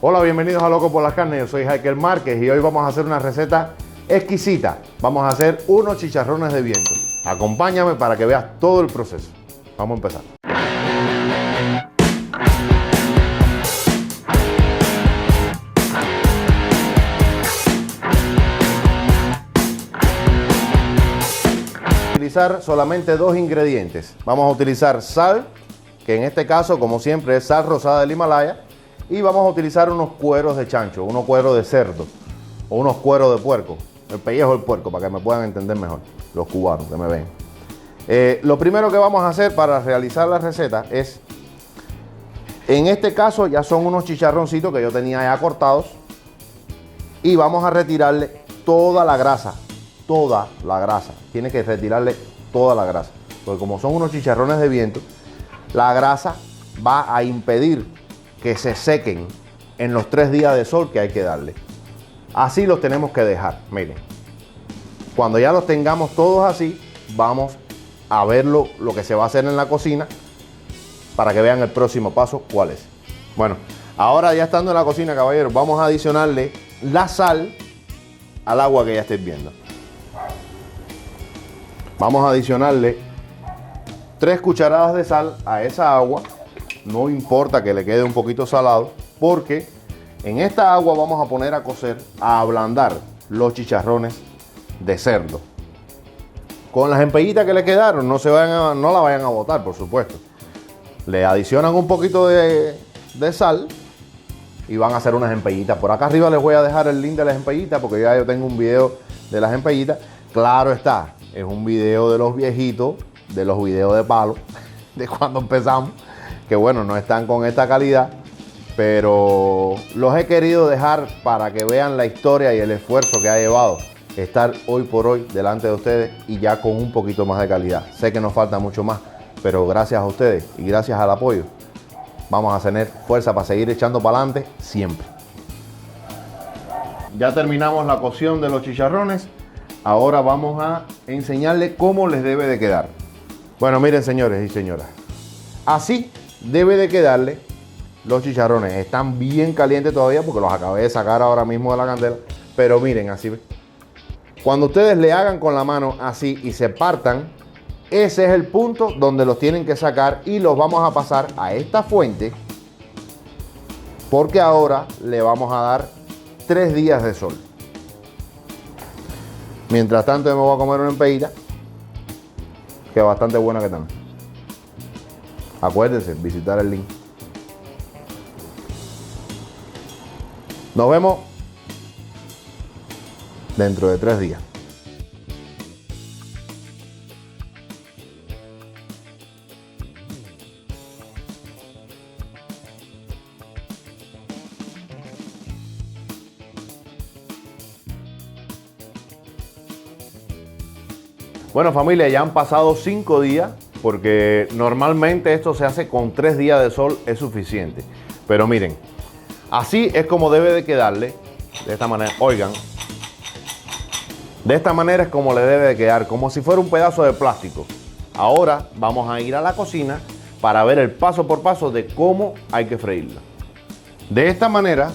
Hola, bienvenidos a Loco por las Carnes. Yo soy Jaikel Márquez y hoy vamos a hacer una receta exquisita. Vamos a hacer unos chicharrones de viento. Acompáñame para que veas todo el proceso. Vamos a empezar. Utilizar solamente dos ingredientes. Vamos a utilizar sal, que en este caso, como siempre, es sal rosada del Himalaya. Y vamos a utilizar unos cueros de chancho, unos cueros de cerdo o unos cueros de puerco, el pellejo del puerco, para que me puedan entender mejor los cubanos que me ven. Lo primero que vamos a hacer para realizar la receta es, en este caso ya son unos chicharroncitos que yo tenía ya cortados, y vamos a retirarle toda la grasa, tiene que retirarle toda la grasa, porque como son unos chicharrones de viento, la grasa va a impedir que se sequen en los 3 días de sol que hay que darle. Así los tenemos que dejar. Miren, cuando ya los tengamos todos así, vamos a ver lo que se va a hacer en la cocina para que vean el próximo paso cuál es. Bueno, ahora ya estando en la cocina, caballeros, vamos a adicionarle la sal al agua que ya estéis viendo. Vamos a adicionarle 3 cucharadas de sal a esa agua. No importa que le quede un poquito salado, porque en esta agua vamos a poner a cocer, a ablandar los chicharrones de cerdo. Con las empellitas que le quedaron, no la vayan a botar, por supuesto. Le adicionan un poquito de sal y van a hacer unas empellitas. Por acá arriba les voy a dejar el link de las empellitas, porque ya yo tengo un video de las empellitas. Claro está, es un video de los viejitos, de los videos de palo, de cuando empezamos, que bueno, no están con esta calidad, pero los he querido dejar para que vean la historia y el esfuerzo que ha llevado estar hoy por hoy delante de ustedes y ya con un poquito más de calidad. Sé que nos falta mucho más, pero gracias a ustedes y gracias al apoyo vamos a tener fuerza para seguir echando para adelante siempre. Ya terminamos la cocción de los chicharrones. Ahora vamos a enseñarles cómo les debe de quedar. Bueno, miren, señores y señoras, así debe de quedarle los chicharrones. Están bien calientes todavía porque los acabé de sacar ahora mismo de la candela. Pero miren, así. Cuando ustedes le hagan con la mano así y se partan, ese es el punto donde los tienen que sacar y los vamos a pasar a esta fuente, porque ahora le vamos a dar 3 días de sol. Mientras tanto, yo me voy a comer una empellita, que es bastante buena que también. Acuérdense, visitar el link. Nos vemos dentro de 3 días. Bueno, familia, ya han pasado 5 días, porque normalmente esto se hace con 3 días de sol, es suficiente. Pero miren, así es como debe de quedarle, de esta manera, oigan, de esta manera es como le debe de quedar, como si fuera un pedazo de plástico. Ahora vamos a ir a la cocina para ver el paso por paso de cómo hay que freírla. De esta manera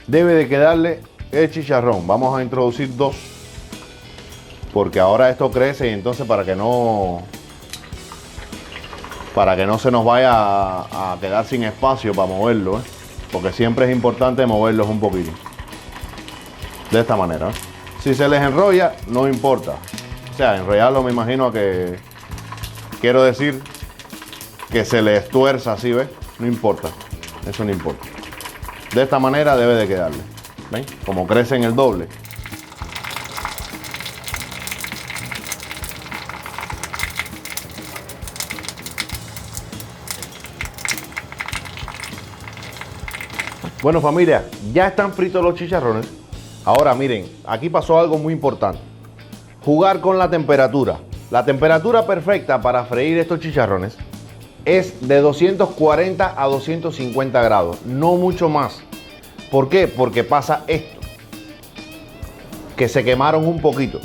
debe de quedarle el chicharrón. Vamos a introducir 2, porque ahora esto crece y entonces para que no se nos vaya a quedar sin espacio para moverlo, porque siempre es importante moverlos un poquito. De esta manera. Si se les enrolla, no importa. O sea, enrollarlo me imagino que... Quiero decir que se les tuerza así, ¿ves? No importa. Eso no importa. De esta manera debe de quedarle. ¿Ven? Como crecen el doble. Bueno, familia, ya están fritos los chicharrones. Ahora miren, aquí pasó algo muy importante. Jugar con la temperatura. La temperatura perfecta para freír estos chicharrones es de 240 a 250 grados, no mucho más. ¿Por qué? Porque pasa esto, que se quemaron un poquito.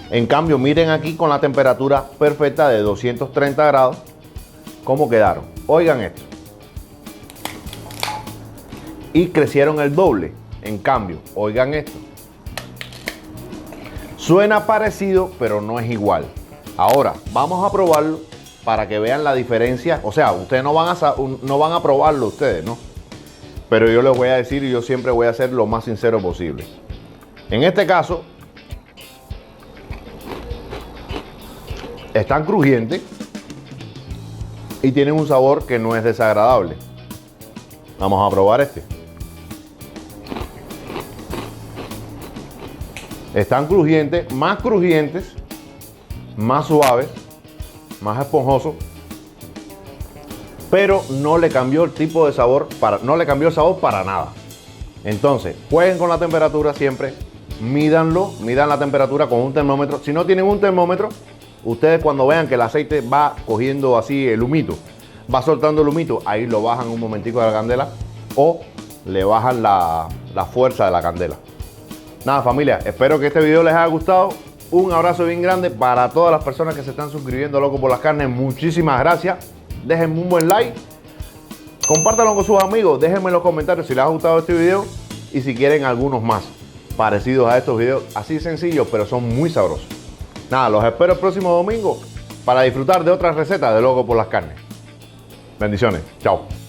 En cambio, miren aquí con la temperatura perfecta de 230 grados, cómo quedaron. Oigan esto. y crecieron el doble. En cambio, oigan esto. Suena parecido, pero no es igual. Ahora, vamos a probarlo para que vean la diferencia. O sea, ustedes no van a probarlo ustedes, ¿no? Pero yo les voy a decir, y yo siempre voy a ser lo más sincero posible. En este caso, están crujientes y tienen un sabor que no es desagradable. Vamos a probar este. Están crujientes, más suaves, más esponjosos, pero no le cambió el tipo de sabor, no le cambió el sabor para nada. Entonces, jueguen con la temperatura siempre, midan la temperatura con un termómetro. Si no tienen un termómetro, ustedes cuando vean que el aceite va cogiendo así el humito, va soltando el humito, ahí lo bajan un momentico de la candela o le bajan la fuerza de la candela. Nada, familia, espero que este video les haya gustado. Un abrazo bien grande para todas las personas que se están suscribiendo a Loco por las Carnes. Muchísimas gracias. Déjenme un buen like. Compártanlo con sus amigos. Déjenme en los comentarios si les ha gustado este video y si quieren algunos más parecidos a estos videos. Así sencillos, pero son muy sabrosos. Nada, los espero el próximo domingo para disfrutar de otras recetas de Loco por las Carnes. Bendiciones. Chao.